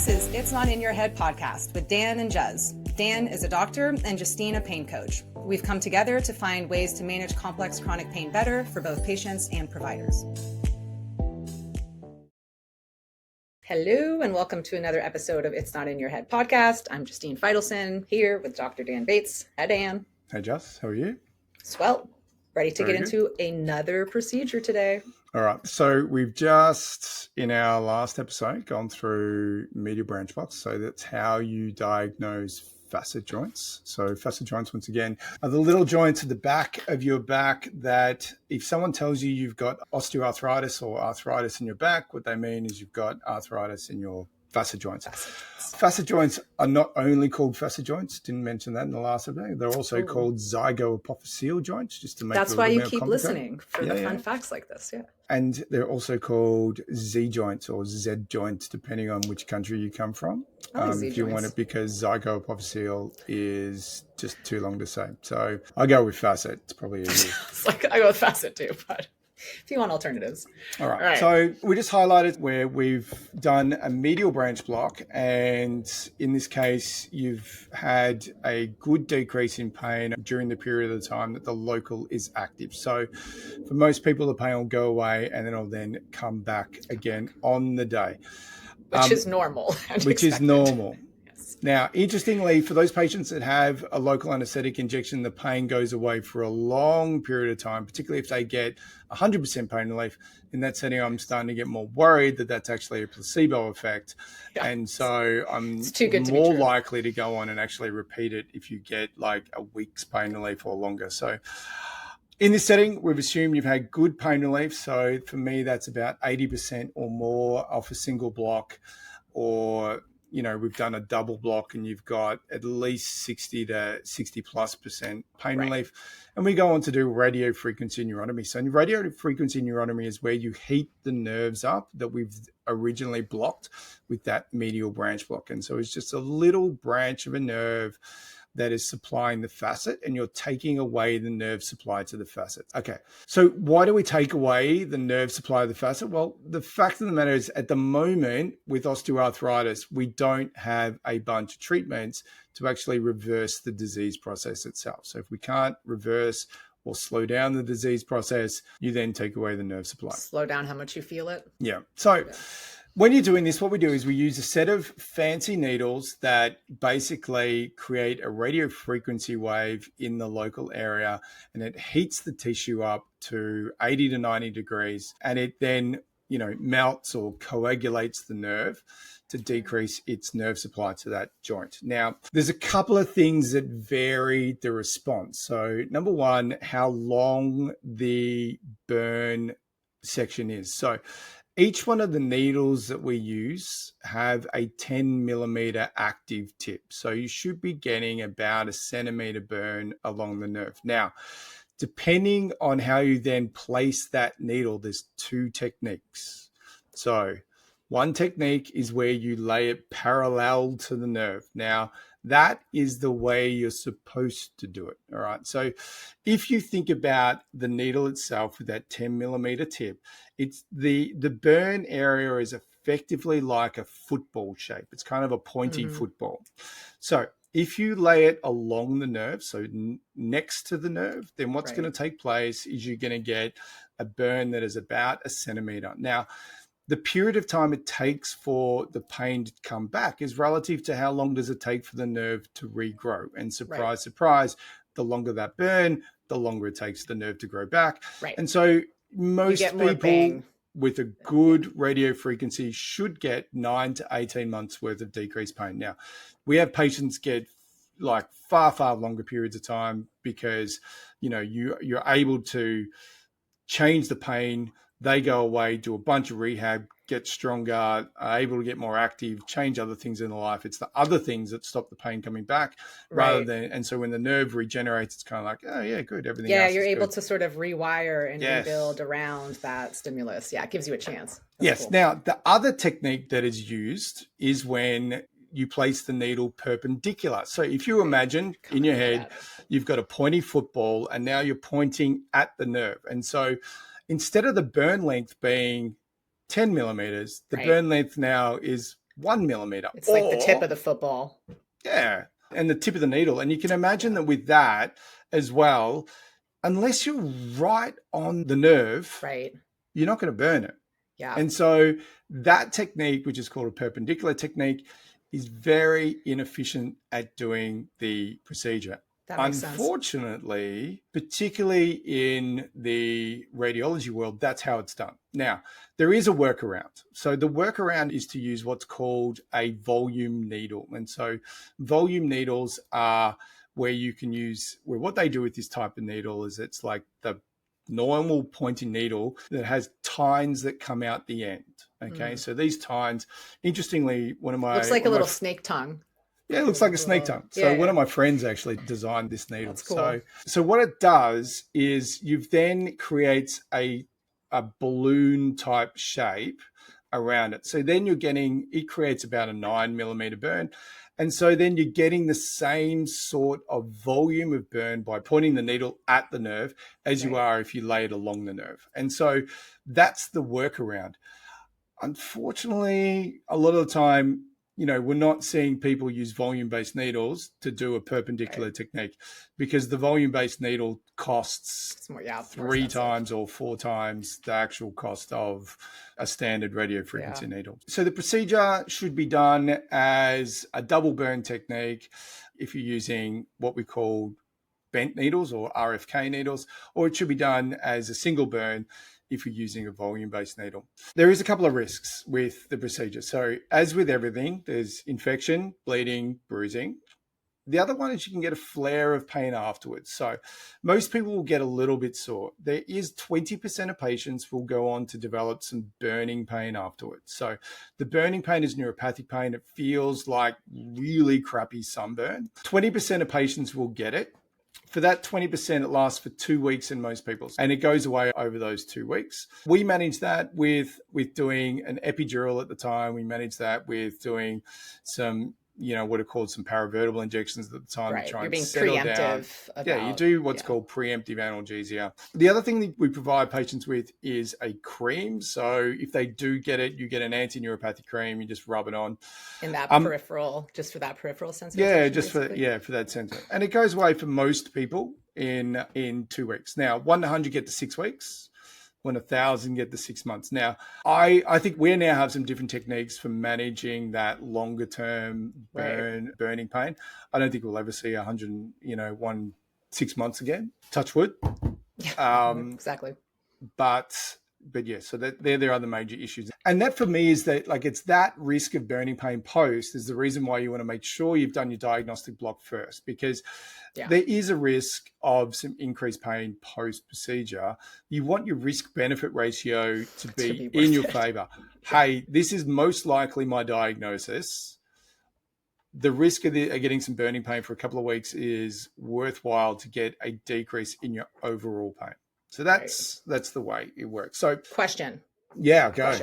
This is It's Not In Your Head podcast with Dan and Juz. Dan is a doctor and Justine a pain coach. We've come together to find ways to manage complex chronic pain better for both patients and providers. Hello and welcome to another episode of It's Not In Your Head podcast. I'm Justine Feitelson here with Dr. Dan Bates. Hi, Dan. Hey, Jus. How are you? Swell. Ready to get into another procedure today. All right. So we've just, in our last episode, gone through medial branch blocks. So that's how you diagnose facet joints. So facet joints, once again, are the little joints at the back of your back that if someone tells you you've got osteoarthritis or arthritis in your back, what they mean is you've got arthritis in your facet joints. Facet joints are not only called facet joints, didn't mention that in the last episode, they're also called zygoapophyseal joints, just to make That's it a why little you more keep complicated. listening for the fun facts like this. Yeah. And they're also called Z joints or Z joints, depending on which country you come from. If you want it, because zygoapophyseal is just too long to say. So I go with facet. It's probably easier. It's like I go with facet too, but if you want alternatives. All right. So we just highlighted where we've done a medial branch block. And in this case, you've had a good decrease in pain during the period of the time that the local is active. So for most people, the pain will go away and then it'll then come back again on the day. Which is normal. Which is normal. Now, interestingly, for those patients that have a local anesthetic injection, the pain goes away for a long period of time, particularly if they get 100% pain relief. In that setting, I'm starting to get more worried that that's actually a placebo effect. Yeah. And so I'm more likely to go on and actually repeat it if you get like a week's pain relief or longer. So in this setting, we've assumed you've had good pain relief. So for me, that's about 80% or more off a single block, or we've done a double block and you've got at least 60 to 60+% pain relief. And we go on to do radiofrequency neurotomy. So radiofrequency neurotomy is where you heat the nerves up that we've originally blocked with that medial branch block. And so it's just a little branch of a nerve that is supplying the facet, and you're taking away the nerve supply to the facet. Okay, so why do we take away the nerve supply of the facet? Well, the fact of the matter is, at the moment with osteoarthritis, we don't have a bunch of treatments to actually reverse the disease process itself. So if we can't reverse or slow down the disease process, you then take away the nerve supply. Slow down how much you feel it? Yeah. So when you're doing this, what we do is we use a set of fancy needles that basically create a radio frequency wave in the local area, and it heats the tissue up to 80 to 90 degrees, and it then, melts or coagulates the nerve to decrease its nerve supply to that joint. Now, there's a couple of things that vary the response. So number one, how long the burn section is. So each one of the needles that we use have a 10 millimeter active tip. So you should be getting about a centimeter burn along the nerve. Now, depending on how you then place that needle, there's two techniques. So one technique is where you lay it parallel to the nerve. Now, that is the way you're supposed to do it. All right. So if you think about the needle itself with that 10 millimeter tip, it's the burn area is effectively like a football shape. It's kind of a pointy football. So if you lay it along the nerve, so next to the nerve, then what's going to take place is you're going to get a burn that is about a centimeter. Now, the period of time it takes for the pain to come back is relative to how long does it take for the nerve to regrow. And surprise, surprise, the longer that burn, the longer it takes the nerve to grow back. Right. And so most people with a good radio frequency should get 9 to 18 months worth of decreased pain. Now, we have patients get like far, far longer periods of time because, you're able to change the pain. They go away, do a bunch of rehab, get stronger, are able to get more active, change other things in their life. It's the other things that stop the pain coming back rather than, and so when the nerve regenerates, it's kind of like, oh yeah, good. Everything else you're able good. To sort of rewire and rebuild around that stimulus. Yeah, it gives you a chance. That's cool. Now, the other technique that is used is when you place the needle perpendicular. So if you imagine in your head, you've got a pointy football and now you're pointing at the nerve. And so instead of the burn length being 10 millimeters, the burn length now is 1 millimeter. It's like the tip of the football. Yeah, and the tip of the needle. And you can imagine that with that as well, unless you're right on the nerve, Right. you're not going to burn it. Yeah. And so that technique, which is called a perpendicular technique, is very inefficient at doing the procedure. That makes sense. Unfortunately, particularly in the radiology world, that's how it's done. Now, there is a workaround. So the workaround is to use what's called a volume needle. And so volume needles are where you can use, where what they do with this type of needle is it's like the normal pointing needle that has tines that come out the end. Okay. So these tines, interestingly, one of my... Looks like a little snake tongue. Yeah, it looks like a snake tongue. So one of my friends actually designed this needle. That's cool. So what it does is you've then creates a balloon type shape around it. So then it creates about a 9 millimeter burn. And so then you're getting the same sort of volume of burn by pointing the needle at the nerve as you are if you lay it along the nerve. And so that's the workaround. Unfortunately, a lot of the time, we're not seeing people use volume-based needles to do a perpendicular technique because the volume-based needle costs 3 times or 4 times the actual cost of a standard radiofrequency needle. So the procedure should be done as a double burn technique if you're using what we call bent needles or RFK needles, or it should be done as a single burn if you're using a volume-based needle. There is a couple of risks with the procedure. So as with everything, there's infection, bleeding, bruising. The other one is you can get a flare of pain afterwards. So most people will get a little bit sore. There is 20% of patients will go on to develop some burning pain afterwards. So the burning pain is neuropathic pain. It feels like really crappy sunburn. 20% of patients will get it. For that 20%, it lasts for 2 weeks in most people, and it goes away over those 2 weeks. We manage that with doing an epidural at the time. We manage that with doing some, what are called some paravertebral injections at the time to try and settle down. You do what's called preemptive analgesia. The other thing that we provide patients with is a cream. So if they do get it, you get an anti-neuropathic cream. You just rub it on. In that peripheral, just for that peripheral sensation? Yeah, just for that sensor. And it goes away for most people in 2 weeks. Now, 1 to 100 get to 6 weeks. 1 to 1,000 get to 6 months. Now, I think we now have some different techniques for managing that longer term burning pain. I don't think we'll ever see 100, 6 months again. Touch wood. Exactly. But yeah, so there are the major issues. And that for me is that it's that risk of burning pain post is the reason why you want to make sure you've done your diagnostic block first, because there is a risk of some increased pain post procedure. You want your risk benefit ratio to be in your favor. Hey, this is most likely my diagnosis. The risk of getting some burning pain for a couple of weeks is worthwhile to get a decrease in your overall pain. So that's the way it works. So question. Yeah, go.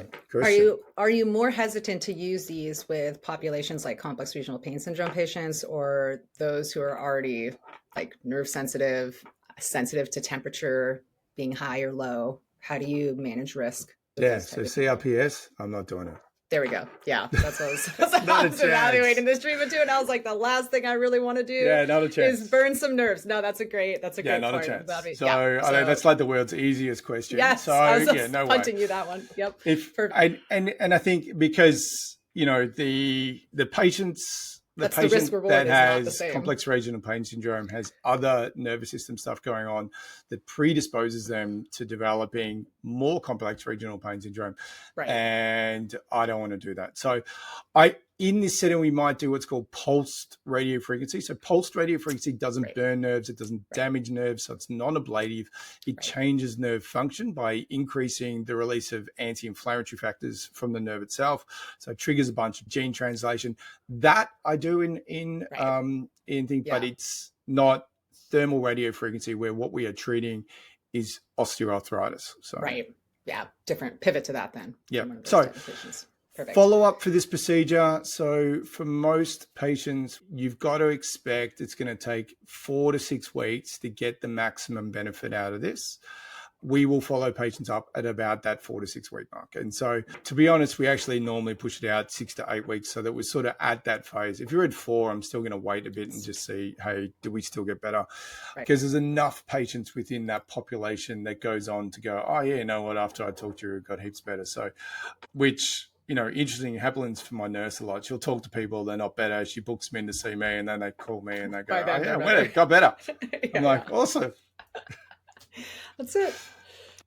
Are you more hesitant to use these with populations like complex regional pain syndrome patients, or those who are already like nerve sensitive to temperature being high or low? How do you manage risk? Yeah, so CRPS, I'm not doing it. There we go. Yeah, that's what I was evaluating this treatment too, and I was like, the last thing I really want to do is burn some nerves. No, that's a great point. A chance. So I know that's like the world's easiest question. Yes, so I was punting you that one. Yep. And I think because the patients. The patient that has complex regional pain syndrome has other nervous system stuff going on that predisposes them to developing more complex regional pain syndrome. Right. And I don't want to do that. So in this setting, we might do what's called pulsed radiofrequency. So pulsed radiofrequency doesn't burn nerves. It doesn't damage nerves. So it's non-ablative. It changes nerve function by increasing the release of anti-inflammatory factors from the nerve itself. So it triggers a bunch of gene translation. That I do in things, but it's not thermal radiofrequency where what we are treating is osteoarthritis. So different pivot to that then. So follow up for this procedure. So for most patients, you've got to expect it's going to take 4 to 6 weeks to get the maximum benefit out of this. we will follow patients up at about that 4 to 6 week mark. And so, to be honest, we actually normally push it out 6 to 8 weeks so that we're sort of at that phase. If you're at 4, I'm still going to wait a bit and just see, hey, do we still get better? Because there's enough patients within that population that goes on to go, oh, yeah, you know what, after I talked to you, it got heaps better. So, which, you know, interesting happens for my nurse a lot. She'll talk to people, they're not better. She books them in to see me, and then they call me and they go, oh, yeah, well, it got better. I'm like, awesome. That's it.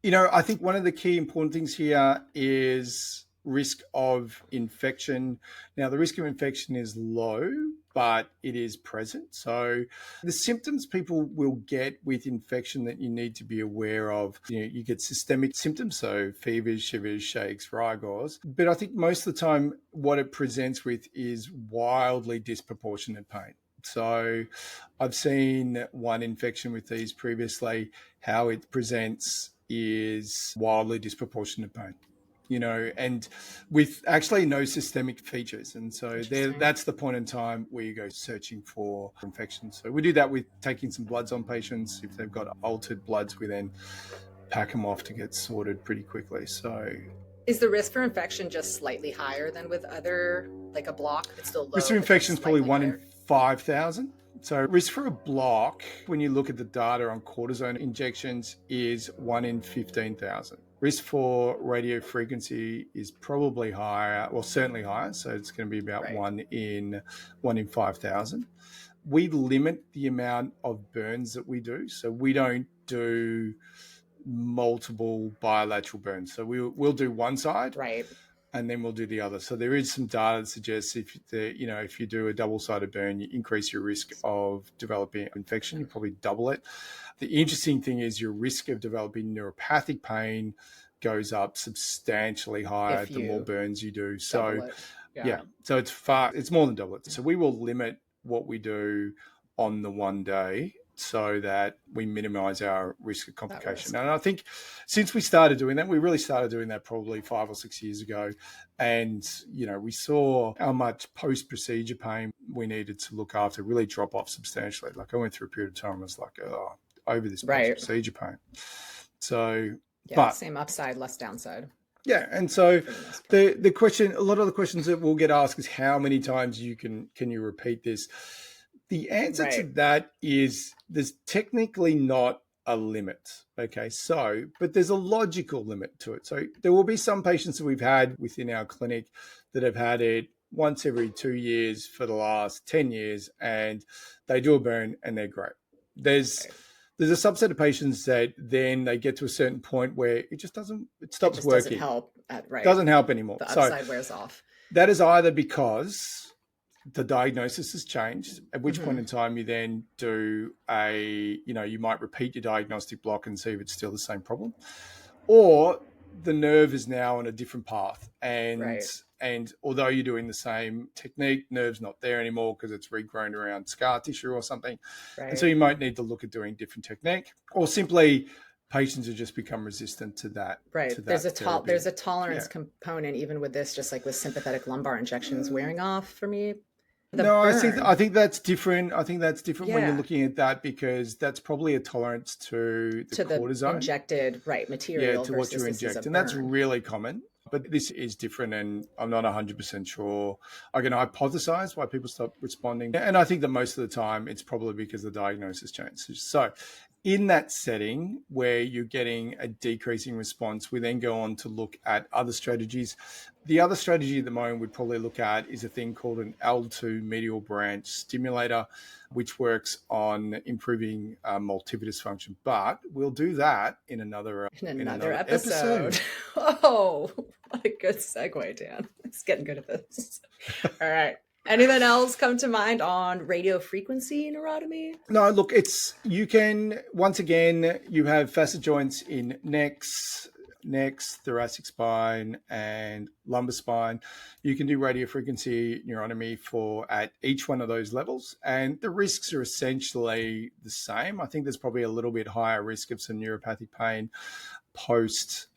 You know, I think one of the key important things here is risk of infection. Now, the risk of infection is low, but it is present. So the symptoms people will get with infection that you need to be aware of, you know, you get systemic symptoms, so fevers, shivers, shakes, rigors. But I think most of the time what it presents with is wildly disproportionate pain. So I've seen one infection with these previously. How it presents is wildly disproportionate pain, you know, and with actually no systemic features. And so that's the point in time where you go searching for infections. So we do that with taking some bloods on patients. If they've got altered bloods, we then pack them off to get sorted pretty quickly. So is the risk for infection just slightly higher than with other, like a block? It's still low. Risk of infection is probably 1 in 5,000. So risk for a block, when you look at the data on cortisone injections, is 1 in 15,000. Risk for radiofrequency is probably higher, well, certainly higher. So it's going to be about 1 in 5,000. We limit the amount of burns that we do. So we don't do multiple bilateral burns. So we'll do one side. Right. And then we'll do the other. So there is some data that suggests if you do a double-sided burn, you increase your risk of developing infection. You probably double it. The interesting thing is your risk of developing neuropathic pain goes up substantially higher the more burns you do. So so it's more than double it. So we will limit what we do on the one day so that we minimize our risk of complication. And I think since we started doing that, we really started doing that probably 5 or 6 years ago. And, you know, we saw how much post-procedure pain we needed to look after really drop off substantially. Like I went through a period of time, I was like, oh, over this post-procedure pain. So, but same upside, less downside. Yeah. And so the question, a lot of the questions that we'll get asked is how many times can you repeat this? The answer to that is there's technically not a limit. Okay. So, but there's a logical limit to it. So there will be some patients that we've had within our clinic that have had it once every 2 years for the last 10 years and they do a burn and they're great. There's a subset of patients that then they get to a certain point where it stops working. Doesn't help anymore. The upside wears off. That is either because the diagnosis has changed, at which point in time you then do you might repeat your diagnostic block and see if it's still the same problem, or the nerve is now on a different path. And although you're doing the same technique, nerve's not there anymore because it's regrown around scar tissue or something. And so you might need to look at doing different technique, or simply patients have just become resistant to that. There's a tolerance component even with this, just like with sympathetic lumbar injections wearing off for me. I think that's different. I think that's different when you're looking at that, because that's probably a tolerance to the cortisone injected material to what you inject, and that's really common. But this is different, and I'm not 100% sure. I can hypothesize why people stop responding, and I think that most of the time it's probably because the diagnosis changed. So in that setting where you're getting a decreasing response, we then go on to look at other strategies. The other strategy at the moment we'd probably look at is a thing called an L2 medial branch stimulator, which works on improving multifidus function. But we'll do that in another episode. Oh, what a good segue, Dan. It's getting good at this. All right. Anything else come to mind on radiofrequency neurotomy? No, look, once again, you have facet joints in necks, thoracic spine, and lumbar spine. You can do radiofrequency neurotomy at each one of those levels, and the risks are essentially the same. I think there's probably a little bit higher risk of some neuropathic pain post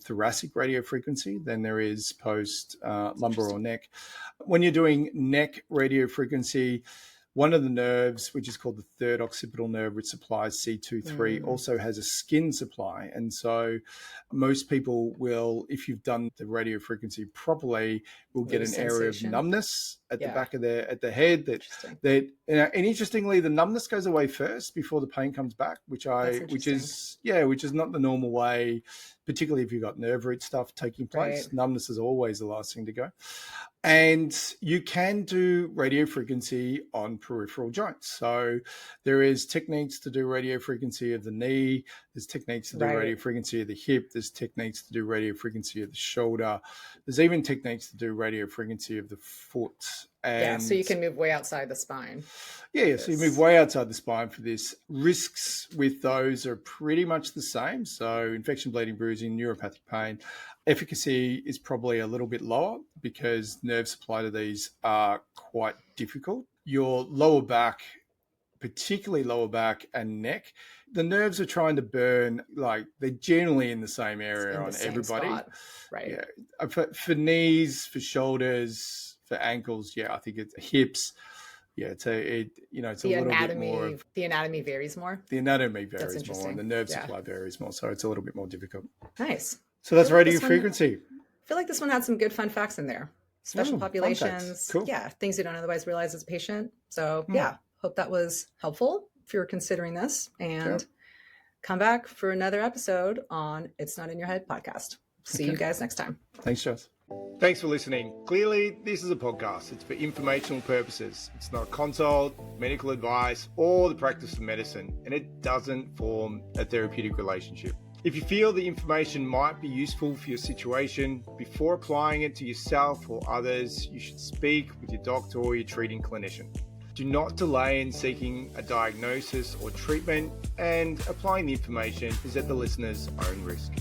thoracic radiofrequency than there is post lumbar or neck. When you're doing neck radiofrequency, One of the nerves, which is called the third occipital nerve, which supplies C2-3, also has a skin supply. And so most people will, if you've done the radiofrequency properly, will get an area of numbness at the back of at the head. And interestingly, the numbness goes away first before the pain comes back, which is not the normal way, particularly if you've got nerve root stuff taking place. Right. Numbness is always the last thing to go. And you can do radiofrequency on peripheral joints. So there is techniques to do radiofrequency of the knee. There's techniques to do radiofrequency of the hip. There's techniques to do radiofrequency of the shoulder. There's even techniques to do radiofrequency of the foot. And so you can move way outside the spine. Yeah, so you move way outside the spine for this. Risks with those are pretty much the same. So infection, bleeding, bruising, neuropathic pain. Efficacy is probably a little bit lower because nerve supply to these are quite difficult. Your lower back, particularly lower back and neck, the nerves are trying to burn, like they're generally in the same area on everybody. Spot. Right. Yeah. For knees, for shoulders, for ankles, I think it's hips. Yeah, it's a little bit more. The anatomy varies more. The anatomy varies more, and the nerve supply varies more, so it's a little bit more difficult. Nice. So that's radiofrequency. I feel like this one had some good fun facts in there. Special populations. Cool. Yeah, things you don't otherwise realize as a patient. So hope that was helpful if you're considering this. And come back for another episode on It's Not In Your Head podcast. See you guys next time. Thanks, Joss. Thanks for listening. Clearly, this is a podcast. It's for informational purposes. It's not a consult, medical advice, or the practice of medicine, and it doesn't form a therapeutic relationship. If you feel the information might be useful for your situation, before applying it to yourself or others, you should speak with your doctor or your treating clinician. Do not delay in seeking a diagnosis or treatment, and applying the information is at the listener's own risk.